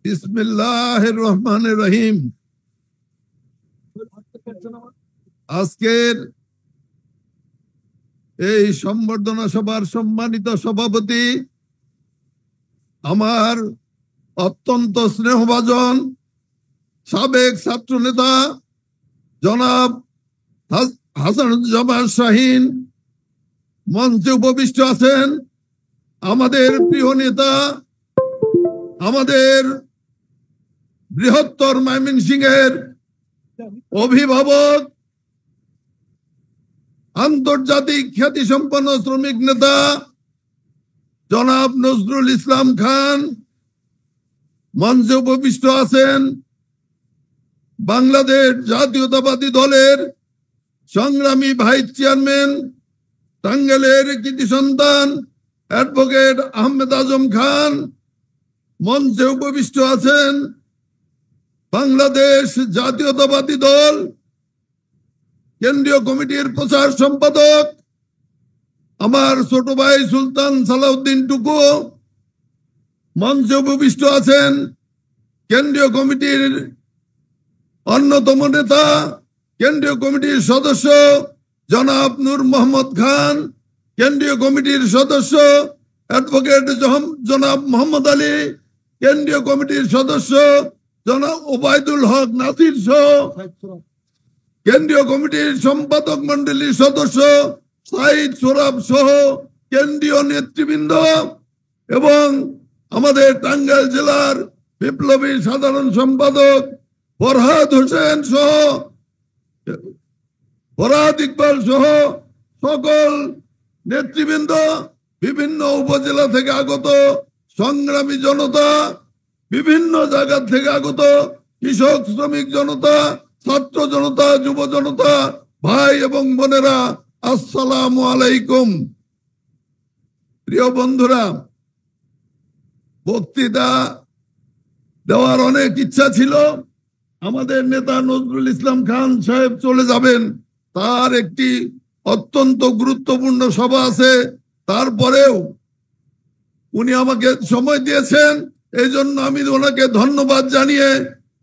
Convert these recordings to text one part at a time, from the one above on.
বিসমিল্লাহির রহমানির রহিম। আজকের এই সম্বর্ধনা সভার সম্মানিত সভাপতি, আমার অত্যন্ত স্নেহভাজন সাবেক ছাত্র নেতা জনাব হাসানুজ্জামান শাহীন, মঞ্চে উপবিষ্ট আছেন আমাদের প্রিয় নেতা, আমাদের বৃহত্তর ময়মনসিংহের অভিভাবক, আন্তর্জাতিক খ্যাতিসম্পন্ন শ্রমিক নেতা জনাব নজরুল ইসলাম খান, মঞ্চে উপবিষ্ট আছেন বাংলাদেশ জাতীয়তাবাদী দলের সংগ্রামী ভাইস চেয়ারম্যান, টাঙ্গাইলের কৃতি সন্তান অ্যাডভোকেট আহমেদ আজম খান, মঞ্চে উপবিষ্ট আছেন বাংলাদেশ জাতীয়তাবাদী দল কেন্দ্রীয় কমিটির প্রচার সম্পাদক আমার ছোট ভাই সুলতান সালাউদ্দিন টুকু, মঞ্চে উপবিষ্ট আছেন কেন্দ্রীয় কমিটির অন্যতম নেতা, কেন্দ্রীয় কমিটির সদস্য জনাব নূর মোহাম্মদ খান, কেন্দ্রীয় কমিটির সদস্য অ্যাডভোকেট জনাব মোহাম্মদ আলী, কেন্দ্রীয় কমিটির সদস্য জনাব ওবায়দুল হক নাসির সহ কেন্দ্রীয় কমিটির সম্পাদক মন্ডলীর সদস্য সাইদ সোরাব সহ কেন্দ্রীয় নেতৃবৃন্দ এবং আমাদের টাঙ্গাইল জেলার বিপ্লবী সাধারণ সম্পাদক ফরহাদ হোসেন সহ ফরহাদ ইকবাল সহ সকল নেতৃবৃন্দ, বিভিন্ন উপজেলা থেকে আগত সংগ্রামী জনতা, বিভিন্ন জায়গা থেকে আগত কৃষক শ্রমিক জনতা, ছাত্র জনতা, যুব জনতা, ভাই এবং বোনেরা, আসসালামু আলাইকুম। প্রিয় বন্ধুরা, বক্তৃতা দেওয়ার অনেক ইচ্ছা ছিল। আমাদের নেতা নজরুল ইসলাম খান সাহেব চলে যাবেন, তার একটি অত্যন্ত গুরুত্বপূর্ণ সভা আছে, তারপরেও উনি আমাকে সময় দিয়েছেন, এই জন্য আমি ওনাকে ধন্যবাদ জানিয়ে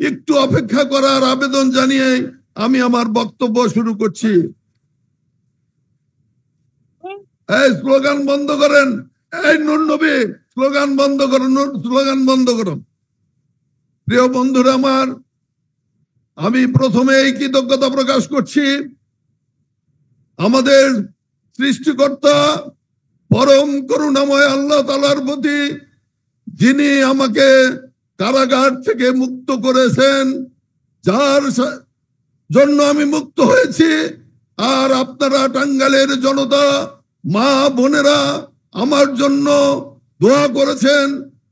একটু অপেক্ষা করার আবেদন জানিয়ে আমি আমার বক্তব্য শুরু করছি। এই স্লোগান বন্ধ করেন, এই নূর নবী স্লোগান বন্ধ করুন, স্লোগান বন্ধ করুন। প্রিয় বন্ধুরা আমার, আমি প্রথমে এই কৃতজ্ঞতা প্রকাশ করছি আমাদের সৃষ্টিকর্তা পরম করুণাময় আল্লাহ তাআলার প্রতি, যিনি আমাকে কারাগার থেকে মুক্ত করেছেন, যার জন্য আমি মুক্ত হয়েছি। আর আপনারা টাঙ্গাইলের জনতা, মা বোনেরা আমার জন্য দোয়া করেছেন,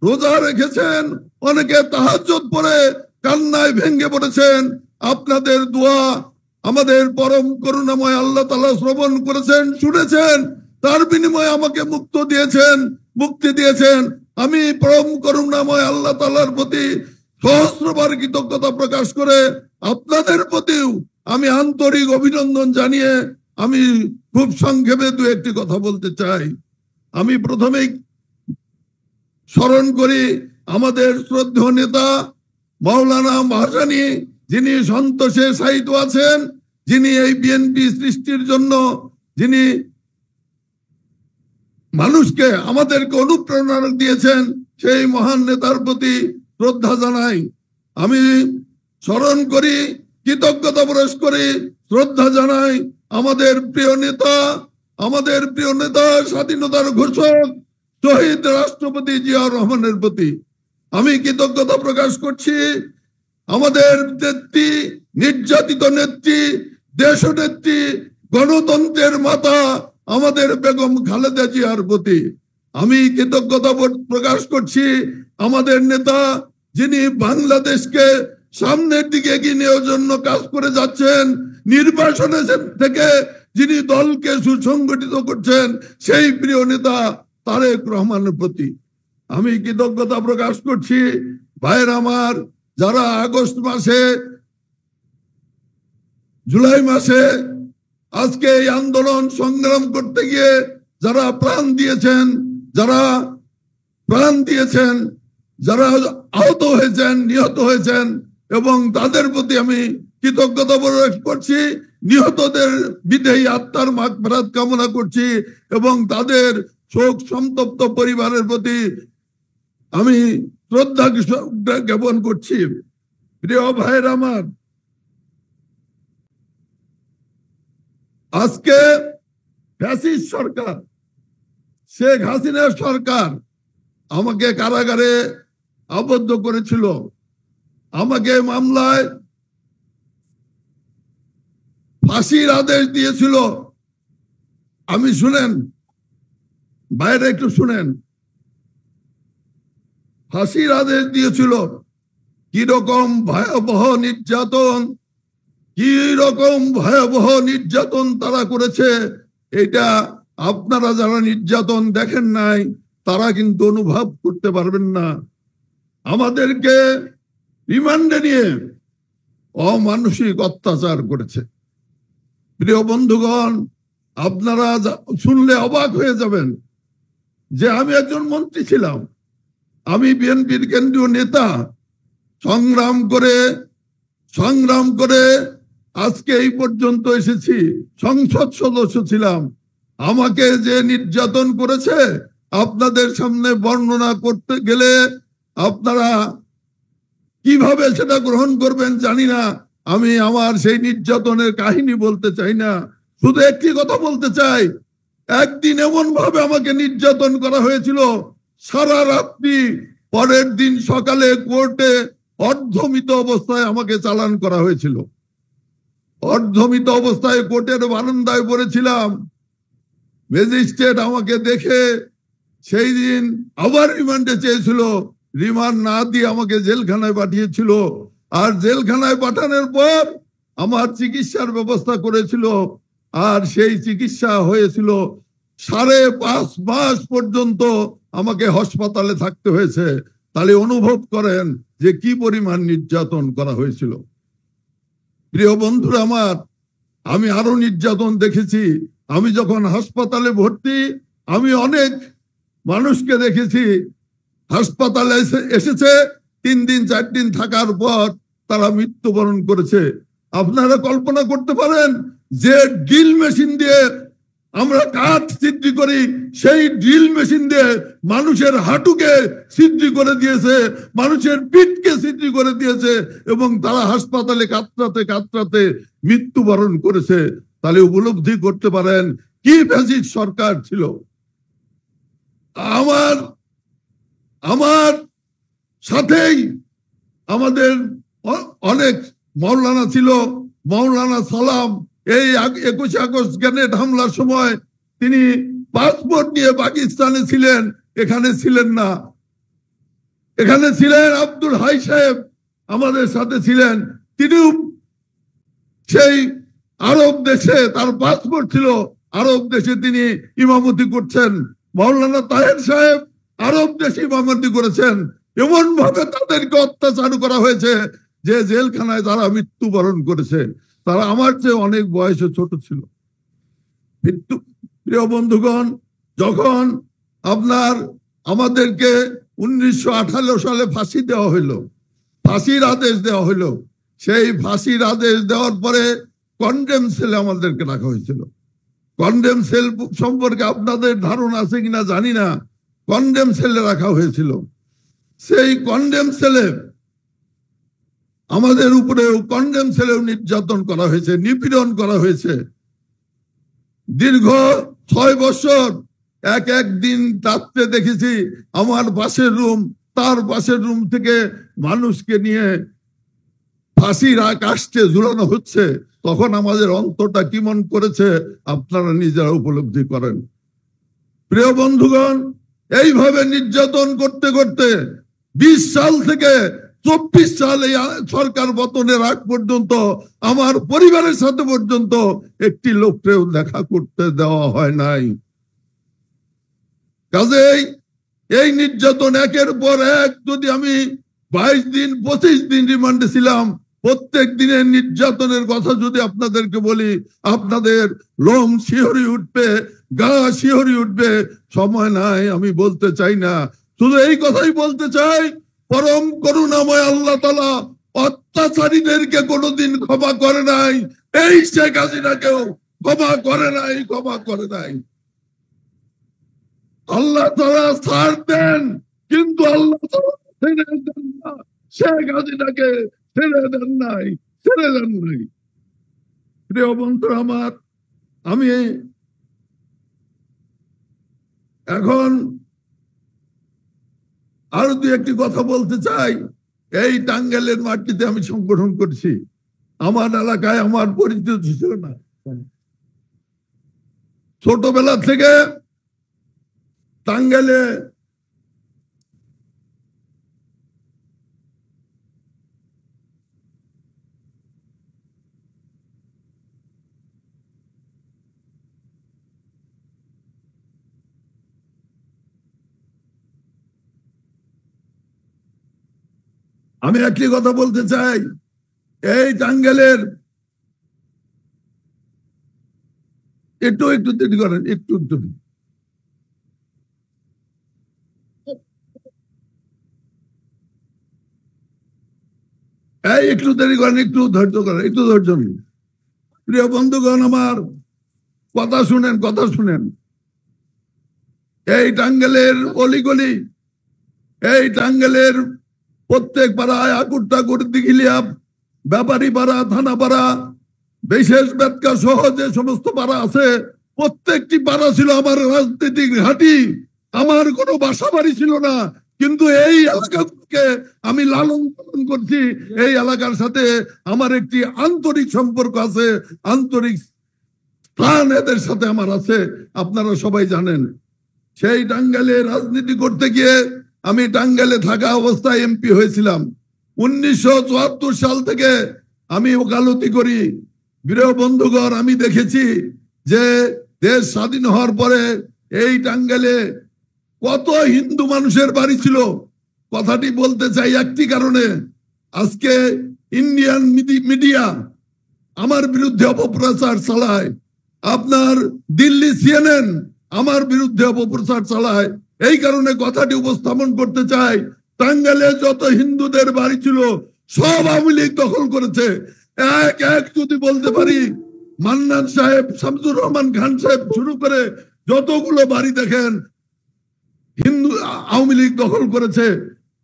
রোজা রেখেছেন, অনেকে তাহাজ্জুদ পড়ে কান্নায় ভেঙে পড়েছেন। আপনাদের দোয়া আমাদের পরম করুণাময় আল্লাহ তাআলা শ্রবণ করেছেন, শুনেছেন, তার বিনিময়ে আমাকে মুক্তি দিয়েছেন। আমি পরম করুণাময় আল্লাহ তাআলার প্রতি সহস্রবার কৃতজ্ঞতা প্রকাশ করে আপনাদের প্রতিও আমি আন্তরিক অভিনন্দন জানিয়ে আমি খুব সংক্ষেপে দু একটি কথা বলতে চাই। আমি প্রথমেই স্মরণ করি আমাদের শ্রদ্ধেয় নেতা মাওলানা ভাসানী, যিনি সন্তোষে সাহিত্য আছেন, যিনি এই বিএনপি সৃষ্টির জন্য, যিনি মানুষকে আমাদেরকে অনুপ্রেরণা দিয়েছেন, সেই মহান নেতার প্রতি শ্রদ্ধা জানাই। আমি স্মরণ করি, কৃতজ্ঞতা প্রকাশ করি, শ্রদ্ধা জানাই আমাদের প্রিয় নেতা স্বাধীনতার ঘোষক শহীদ রাষ্ট্রপতি জিয়াউর রহমানের প্রতি। আমি কৃতজ্ঞতা প্রকাশ করছি আমাদের নেত্রী, নির্যাতিত নেত্রী, দেশনেত্রী, গণতন্ত্রের মাতা আমাদের বেগম খালেদা জিয়ার প্রতি। আমি কৃতজ্ঞতা প্রকাশ করছি আমাদের নেতা, যিনি বাংলাদেশকে সামনের দিকে এগিয়ে নেওয়ার জন্য কাজ করে যাচ্ছেন, নির্বাচনে থেকে যিনি দলকে সুসংগঠিত করছেন, সেই প্রিয় নেতা তারেক রহমানের প্রতি। আমি কৃতজ্ঞতা প্রকাশ করছি ভাইয়ের আমার, যারা আগস্ট মাসে, জুলাই মাসে আজকে এই আন্দোলন সংগ্রাম করতে গিয়ে যারা প্রাণ দিয়েছেন, যারা আহত হয়েছেন, নিহত হয়েছেন, এবং তাদের প্রতি আমি কৃতজ্ঞতা প্রকাশ করছি। নিহতদের বিদেহী আত্মার মাগফিরাত কামনা করছি এবং তাদের শোক সন্তপ্ত পরিবারের প্রতি আমি শ্রদ্ধা জ্ঞাপন করছি। প্রিয় ভাইয়ের আমার, আজকে ফ্যাসিস্ট সরকার, শেখ হাসিনার সরকার আমাকে কারাগারে আবদ্ধ করেছিল, আমাকে মামলায় ফাঁসির আদেশ দিয়েছিল। আমি শুনেন, বাইরে একটু শুনেন, ফাঁসির আদেশ দিয়েছিল। কি রকম ভয়াবহ নির্যাতন, কি রকম ভয়াবহ নির্যাতন তারা করেছে, এটা আপনারা যারা নির্যাতন দেখেন নাই তারা কিন্তু অনুভব করতে পারবেন না। আমাদেরকে রিমান্ডে নিয়ে অমানসিক অত্যাচার করেছে। প্রিয় বন্ধুগণ, আপনারা শুনলে অবাক হয়ে যাবেন যে আমি একজন মন্ত্রী ছিলাম, আমি বিএনপির কেন্দ্রীয় নেতা, সংগ্রাম করে আজকে এই পর্যন্ত এসেছি, সংসদ সদস্য ছিলাম। আমাকে যে নির্যাতন করেছে আপনাদের সামনে বর্ণনা করতে গেলে আপনারা কিভাবে সেটা গ্রহণ করবেন জানি না। আমি আমার সেই নির্যাতনের কাহিনী বলতে চাই না, শুধু একটি কথা বলতে চাই। একদিন এমন ভাবে আমাকে নির্যাতন করা হয়েছিল, সারা রাত্রি, পরের দিন সকালে কোর্টে অর্ধমিত অবস্থায় আমাকে চালান করা হয়েছিল। অর্ধমিত অবস্থায় কোর্টের বারান্দায় পড়েছিলাম। ম্যাজিস্ট্রেট আমাকে দেখে সেই দিন আবার রিমান্ডে চেয়েছিল, রিমান্ড না দিয়ে আমাকে জেলখানায় পাঠিয়েছিল। আর জেলখানায় পাঠানোর পর আমার চিকিৎসার ব্যবস্থা করেছিল, আর সেই চিকিৎসা হয়েছিল 5.5 মাস পর্যন্ত আমাকে হাসপাতালে থাকতে হয়েছে। তাহলে অনুভব করেন যে কি পরিমাণ নির্যাতন করা হয়েছিল। প্রিয় বন্ধুরা আমার, আমি আরো নির্যাতন দেখেছি। আমি যখন হাসপাতালে ভর্তি, আমি অনেক মানুষকে দেখেছি হাসপাতালে এসেছে 3 দিন 4 দিন থাকার পর তারা মৃত্যুবরণ করেছে। আপনারা কল্পনা করতে পারেন যে ড্রিল মেশিন দিয়ে আমরা কাঠ ছিদ্র করি, সেই ড্রিল মেশিন দিয়ে মানুষের হাঁটুকে ছিদ্র করে দিয়েছে, মানুষের পিঠকে ছিদ্র করে দিয়েছে, এবং তারা হাসপাতালে কাতরাতে মৃত্যুবরণ করেছে। তাহলে উপলব্ধি করতে পারেন কি ফ্যাসিস্ট সরকার ছিল। আমার সাথেই আমাদের অনেক মাওলানা ছিল। মাওলানা সালাম এই 21 আগস্ট গ্রেনেড হামলার সময় তিনি পাসপোর্ট নিয়ে পাকিস্তানে ছিলেন, এখানে ছিলেন না। এখানে ছিলেন আব্দুল হাই সাহেব, আমাদের সাথে ছিলেন। তিনি সেই আরব দেশে, তার পাসপোর্ট ছিল, আরব দেশে তিনি ইমামতি করছেন। মাওলানা তাহের সাহেব আরব দেশে ইমামতি করেছেন। এমন ভাবে তাদেরকে অত্যাচার করা হয়েছে যে জেলখানায় তারা মৃত্যুবরণ করেছে। তারা আমার চেয়ে অনেক বয়সে ছোট ছিল। প্রিয় বন্ধুগণ, যখন আমাদেরকে 1918 সালে ফাঁসি দেওয়া হইল, ফাঁসির আদেশ দেওয়া হইল, সেই ফাঁসির আদেশ দেওয়ার পরে কন্ডেম সেলে আমাদেরকে রাখা হয়েছিল। কন্ডেম সেল সম্পর্কে আপনাদের ধারণা আছে কিনা জানি না। কন্ডেম সেলে রাখা হয়েছিল। সেই কন্ডেম সেলে আমাদের উপরেও কন্ডেম সেলেও নির্যাতন করা হয়েছে, নিপীড়ন করা হয়েছে। দীর্ঘ 6 বছর এক দিন রাত্রে দেখেছি আমার পাশের রুম, তার পাশের রুম থেকে মানুষকে নিয়ে ফাঁসির কাস্টে ঝুলানো হচ্ছে। তখন আমাদের অন্তরটা কেমন করেছে আপনারা নিজেরা উপলব্ধি করেন। প্রিয় বন্ধুগণ, এইভাবে নির্যাতন করতে করতে 20 সাল থেকে 24 সাল এই সরকার পতনের আগ পর্যন্ত আমার পরিবারের সাথে পর্যন্ত একটি লোককেও দেখা করতে দেওয়া হয় নাই। কাজেই এই নির্যাতন একের পর এক, যদি আমি 22 দিন 25 দিন রিমান্ডে ছিলাম, প্রত্যেক দিনের নির্যাতনের কথা যদি আপনাদেরকে বলি আপনাদের লোম শিহরি উঠবে, গা শিহরি উঠবে। সময় নাই, আমি বলতে চাই না। শুধু এই কথাই বলতে চাই, পরম করুণাময় আল্লাহ তাআলা অত্যাচারীদেরকে কোনোদিন ক্ষমা করে নাই, এই শেখ হাসিনাকেও ক্ষমা করে নাই, ক্ষমা করে নাই। আল্লাহ তাআলা ছাড় দেন, কিন্তু আল্লাহ তাআলা ছেড়ে দেন না। শেখ হাসিনাকে ছেড়ে দেন নাই, ছেড়ে দেন নাই। প্রিয় বন্ধুরা আমার, আমি এখন আরো দু একটি কথা বলতে চাই। এই টাঙ্গাইলের মাটিতে আমি সংগঠন করছি, আমার এলাকায় আমার পরিচিত ছিল না। ছোটবেলা থেকে টাঙ্গাইলে আমি একটি কথা বলতে চাই। এই টাঙ্গাইলের একটু একটু দেরি করেন, একটু একটু একটু দেরি করেন, একটু ধৈর্য করেন, একটু ধৈর্য নিন। প্রিয় বন্ধুগণ আমার, কথা শুনেন, কথা শুনেন। এই টাঙ্গাইলের অলিগলি, এই টাঙ্গাইলের প্রত্যেক পাড়ায় আকুর দিঘিলিয়া, ব্যাপারী পাড়া, থানা পাড়া, বিশেষ বেদকা সহ যে সমস্ত পাড়া আছে, প্রত্যেকটি পাড়া ছিল আমার রাজনৈতিক ঘাঁটি। আমার কোনো বাসা বাড়ি ছিল না, কিন্তু এই এলাকাকে আমি লালন পালন করছি। এই এলাকার সাথে আমার একটি আন্তরিক সম্পর্ক আছে, আন্তরিক স্থান এদের সাথে আমার আছে, আপনারা সবাই জানেন। সেই টাঙ্গাইলে রাজনীতি করতে গিয়ে আমি টাঙ্গাইলে থাকা অবস্থায় এমপি হয়েছিলাম। 1974 সাল থেকে আমি ওকালতি করি। প্রিয় বন্ধুগণ, আমি দেখেছি যে দেশ স্বাধীন হওয়ার পরে এই টাঙ্গাইলে কত হিন্দু মানুষের বাড়ি ছিল। কথাটি বলতে চাই একটি কারণে, আজকে ইন্ডিয়ান মিডিয়া আমার বিরুদ্ধে অপপ্রচার চালায়, আপনার দিল্লি CNN আমার বিরুদ্ধে অপপ্রচার চালায়। এই কারণে কথাটি উপস্থাপন করতে চাই, টাঙ্গাইলে যত হিন্দুদের বাড়ি ছিল সব আওয়ামী লীগ দখল করেছে। এক এক যদি বলতে পারি, মান্নান সাহেব, শামসুর রহমান খান সাহেব শুরু করে যতগুলো বাড়ি দেখেন হিন্দু আওয়ামী লীগ দখল করেছে।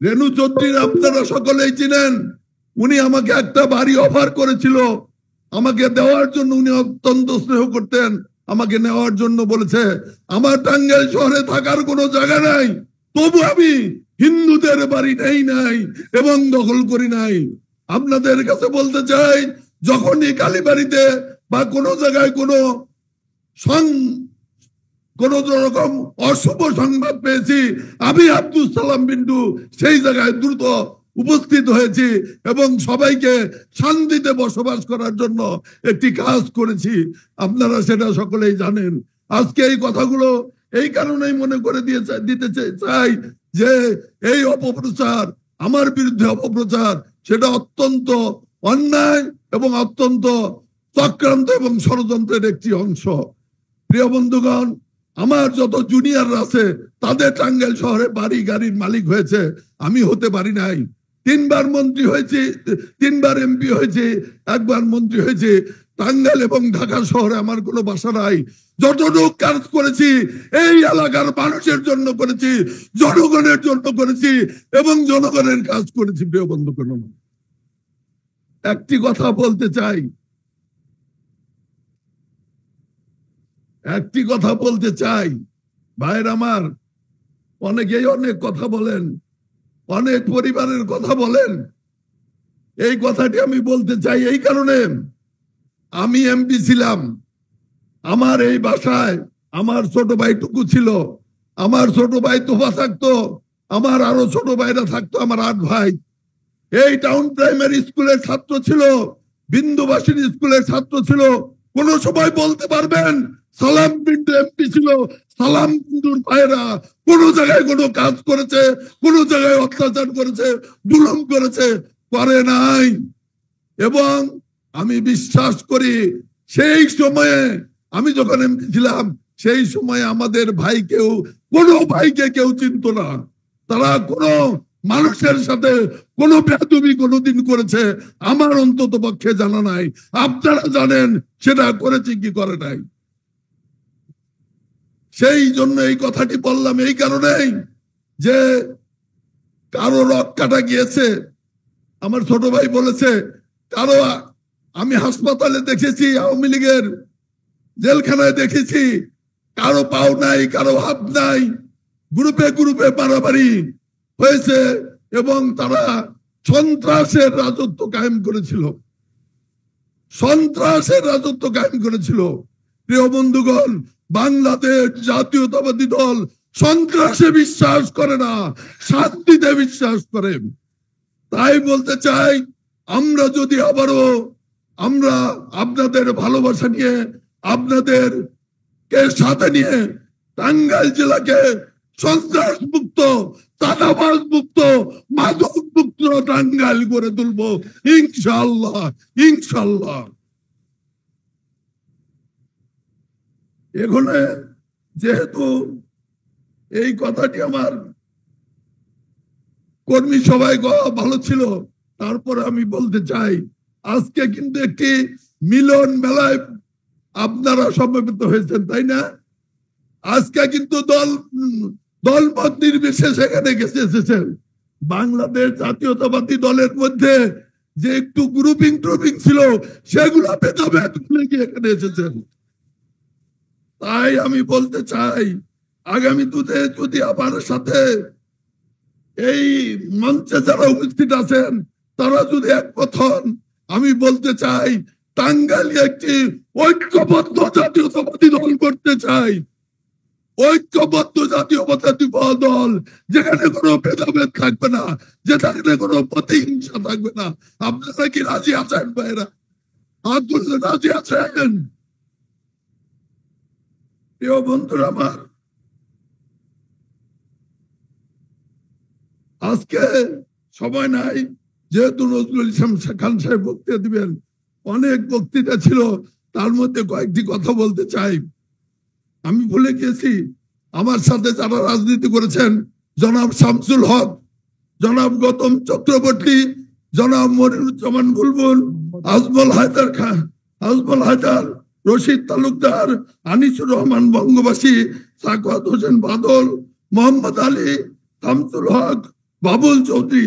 রেণু চৌধুরী আপনারা সকলেই চিনেন, উনি আমাকে একটা বাড়ি অফার করেছিল, আমাকে দেওয়ার জন্য উনি অত্যন্ত স্নেহ করতেন, আমাকে নেওয়ার জন্য বলেছে। আমার টাঙ্গাইল শহরে থাকার কোনো জায়গা নাই, তবু আমি হিন্দুদের বাড়ি নেই নাই এবং দখল করি নাই। আপনাদের কাছে বলতে চাই, যখনই কালীবাড়িতে বা কোনো জায়গায় কোনো রকম অশুভ সংবাদ পেয়েছি, আমি আব্দুল সালাম বিন্টু সেই জায়গায় দ্রুত উপস্থিত হয়েছি এবং সবাইকে শান্তিতে বসবাস করার জন্য একটি কাজ করেছি। আপনারা সেটা সকলেই জানেন। আজকে এই কথাগুলো এই কারণেই মনে করে দিতে চাই যে এই অপপ্রচার, আমার বিরুদ্ধে অপপ্রচার, সেটা অত্যন্ত অন্যায় এবং অত্যন্ত চক্রান্ত এবং ষড়যন্ত্রের একটি অংশ। প্রিয় বন্ধুগণ, আমার যত জুনিয়র আছে তাদের টাঙ্গাইল শহরে বাড়ি গাড়ির মালিক হয়েছে, আমি হতে পারি নাই। 3 বার মন্ত্রী হয়েছে, 3 বার এমপি হয়েছে, 1 বার মন্ত্রী হয়েছে। টাঙ্গাইল এবং ঢাকা শহরে আমার কোনো বাসা নাই। যতটুকু কাজ করেছি এই এলাকার মানুষের জন্য করেছি, জনগণের জন্য করেছি এবং জনগণের কাজ করেছি। প্রিয় বন্ধুগণ, একটি কথা বলতে চাই, একটি কথা বলতে চাই। ভাইয়ের আমার, অনেকেই অনেক কথা বলেন, অনেক পরিবারের কথা বলেন। এই কথাটি আমি বলতে চাই এই কারণে, আমি এমপি ছিলাম, আমার এই বাসায় আমার ছোট ভাইটুকু ছিল, আমার ছোট ভাই তোফা থাকতো, আমার আরো ছোট ভাইরা থাকতো, আমার 8 ভাই। এই টাউন প্রাইমারি স্কুলের ছাত্র ছিল, বিন্দুবাসিনী স্কুলের ছাত্র ছিল। কোন সময় বলতে পারবেন সালাম বিন্টু এমপি ছিল, সালাম বিন্টুর ভাইরা কোন জায়গায় কোনো কাজ করেছে, কোন জায়গায় অত্যাচার করেছে, জুলুম করেছে? করে নাই। এবং আমি বিশ্বাস করি সেই সময়ে, আমি যখন এমপি ছিলাম, সেই সময় আমাদের ভাইকেও, কোনো ভাইকে কেউ চিনত না। তারা কোনো মানুষের সাথে কোনো বেয়াদবি কোনোদিন করেছে আমার অন্তত পক্ষে জানা নাই। আপনারা জানেন সেটা করেছে কি করে নাই। সেই জন্য এই কথাটি বললাম এই কারণেই যে কারো রক কাটা গিয়েছে, আমার ছোট ভাই বলেছে, কারো আমি হাসপাতালে দেখেছি, আওয়ামী লীগের জেলখানায় দেখেছি, কারো পাও নাই, কারো হাত নাই, গ্রুপে গ্রুপে মারামারি হয়েছে এবং তারা সন্ত্রাসের রাজত্ব কায়েম করেছিল, সন্ত্রাসের রাজত্ব কায়েম করেছিল। প্রিয় বন্ধুগণ, বাংলাদেশ জাতীয়তাবাদী দল সন্ত্রাসে বিশ্বাস করে না, শান্তিতে বিশ্বাস করে। তাই বলতে চাই, আমরা যদি আবারও আমরা আপনাদের ভালোবাসা নিয়ে, আপনাদের কে সাথে নিয়ে টাঙ্গাইল জেলাকে সন্ত্রাস মুক্ত, চাঁদাবাজ মুক্ত, মাদক মুক্ত টাঙ্গাইল করে তুলবো ইনশাআল্লাহ, ইনশাআল্লাহ। এখানে যেহেতু এই কথাটি আমার কর্মী সবাই ভালো ছিল, তারপরে আমি বলতে চাই, আজকে কিন্তু একটি মিলন মেলায় আপনারা সমবেত হয়েছেন, তাই না? আজকে কিন্তু দলমত নির্বিশেষে এখানে এসেছেন। বাংলাদেশ জাতীয়তাবাদী দলের মধ্যে যে একটু গ্রুপিং ট্রুপিং ছিল সেগুলো ভেদাভেদ ভুলে গিয়ে এখানে এসেছেন। তাই আমি বলতে চাই, আগামী দিনে যদি আমার সাথে এই মঞ্চে যারা উপস্থিত আছেন তারা যদি একমত হন, আমি বলতে চাই টাঙ্গাইলে একটি ঐক্যবদ্ধ জাতীয়তাবাদী দল করতে চাই, ঐক্যবদ্ধ জাতীয়তাবাদী দল, যেখানে কোনো ভেদাভেদ থাকবে না, যেখানে কোনো প্রতিহিংসা থাকবে না। আপনারা কি রাজি আছেন ভাইরা? হাত তুললে রাজি আছেন? প্রিয় বন্ধুরা আমার, আজকে সময় নাই, যেহেতু নজরুল ইসলাম খান সাহেব বক্তৃতা দিবেন, অনেক বক্তৃতা ছিল, তার মধ্যে কয়েকটি কথা বলতে চাই। আমি ভুলে গেছি, আমার সাথে যারা রাজনীতি করেছেন, জনাব শামসুল হক, জনাব গৌতম চক্রবর্তী, জনাব মনিরুজ্জামান বুলবুল, আজমল হায়দার খান, আজমল হায়দার, রশিদ তালুকদার, আনিসুর রহমান বঙ্গবাসী, সাকওয়াত হোসেন বাদল, মোহাম্মদ আলী, শামসুল হক, বাবুল চৌধুরী,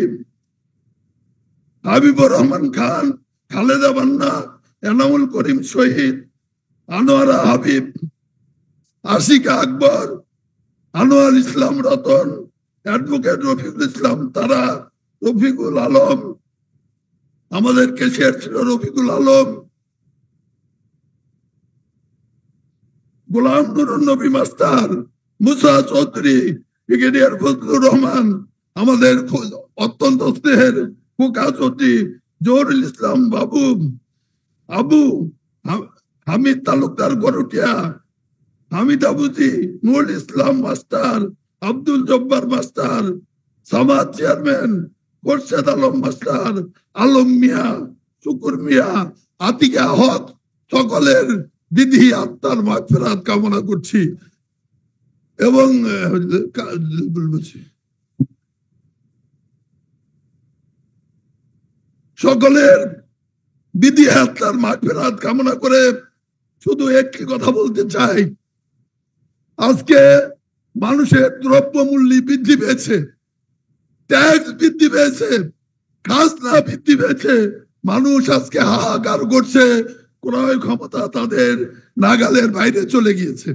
হাবিবুর রহমান খান, খালেদা বান্না, এনামুল করিম শহীদ, আনোয়ারা হাবিব, আশিকা আকবর, আনোয়ার ইসলাম রতন, অ্যাডভোকেট রফিকুল ইসলাম তারা, রফিকুল আলম, আমাদের ক্যাশিয়ার ছিল রফিকুল আলম, গোলাম নুরুন নবী মাস্টার, মুসা চৌধুরী, ব্রিগেডিয়ার ফজলুর রহমান, আমাদের অত্যন্ত স্নেহের Khoka Chowdhury, Zahurul Islam Babu, Abu Hamid Talukdar Gorutia, Hamid Abuji, Nurul Islam master, Abdul Jabbar master, Samad chairman, Khorshed Alam master, Alam Mia, Shukur Mia, Atika Haque, সকলের বিধি আত্মার মাগফিরাত কামনা করছি এবং সকলের বিধি আত্মার মাগফিরাত কামনা করে শুধু একটি কথা বলতে চাই, আজকে মানুষের দ্রব্যমূল্য বৃদ্ধি পেয়েছে, ট্যাক্স বৃদ্ধি পেয়েছে, খাজনা বৃদ্ধি পেয়েছে, মানুষ আজকে হাহাকার করছে, ক্রয় ক্ষমতা তাদের নাগালের বাইরে চলে গিয়েছে।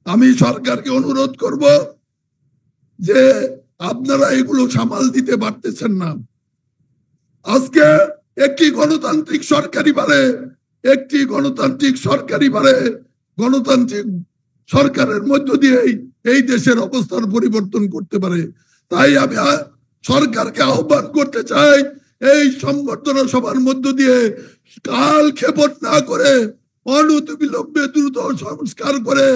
আমি সরকারকে অনুরোধ করব যে আপনারা এগুলো সামাল দিতে পারতেছেন না। আজকে একটি গণতান্ত্রিক সরকারি গণতান্ত্রিক সরকারের মধ্য দিয়েই এই দেশের অবস্থার পরিবর্তন করতে পারে। তাই আমি সরকারকে আহ্বান করতে চাই, এই সংবর্ধনা সভার মধ্য দিয়ে কাল ক্ষেপণ না করে অনতিবিলম্বে দ্রুত সংস্কার করে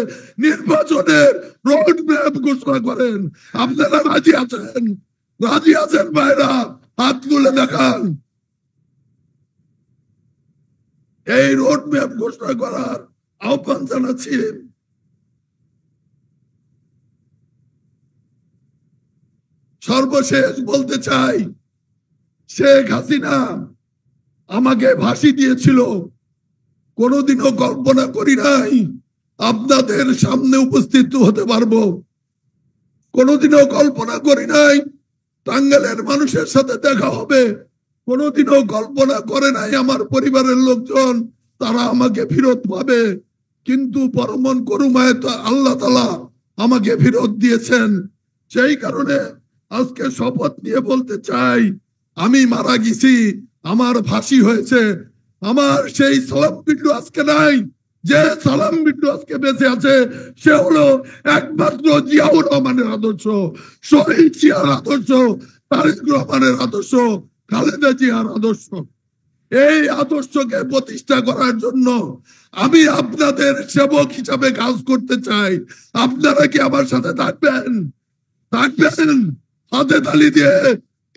নির্বাচনের রোড ম্যাপ ঘোষণা করেন। আপনারা রাজি আছেন? রাজি আছেন ভাইরা? হাত তুলে দেখান। এই রোড ম্যাপ ঘোষণা করার আহ্বান জানাচ্ছি। সর্বশেষ বলতে চাই, শেখ হাসিনা আমাকে ফাঁসি দিয়েছিল, কোনোদিনও কল্পনা করি নাই আপনাদের সামনে উপস্থিত হতে পারবো। কোনোদিনও কল্পনা করি নাই টাঙ্গাইলের মানুষের সাথে দেখা হবে। কোনোদিনও কল্পনা করে নাই আমার পরিবারের লোকজন তারা আমাকে ফেরত পাবে। কিন্তু পরমন করুণায় আল্লাহ তাআলা আমাকে ফেরত দিয়েছেন। সেই কারণে আজকে শপথ নিয়ে বলতে চাই, আমি মারা গেছি, আমার ফাঁসি হয়েছে, আমার সেই সালাম বিল্লু আজকে নাই। যে সালাম বিল্লু আজকে বেঁচে আছে সে হলো একমাত্র জিয়াউর রহমানের আদর্শ, শহীদ জিয়ার আদর্শ, তারেক রহমানের আদর্শ, খালেদা জিয়ার আদর্শ। এই আদর্শকে প্রতিষ্ঠা করার জন্য আমি আপনাদের সেবক হিসাবে কাজ করতে চাই। আপনারা কি আমার সাথে থাকবেন? থাকবেন? হাতে তালি দিয়ে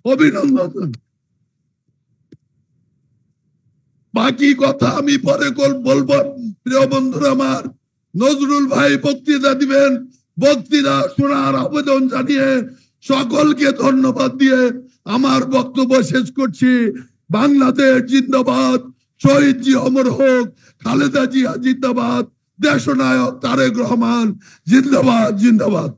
অভিনন্দন। বাকি কথা আমি পরে বলবো। প্রিয় বন্ধুরা আমার, নজরুল ভাই বক্তৃতা দিবেন, বক্তৃতা শোনার আবেদন জানিয়ে সকলকে ধন্যবাদ দিয়ে আমার বক্তব্য শেষ করছি। বাংলাদেশ জিন্দাবাদ, শহীদ জি অমর হোক, খালেদা জিয়া জিন্দাবাদ, দেশনায়ক তারেক রহমান জিন্দাবাদ, জিন্দাবাদ।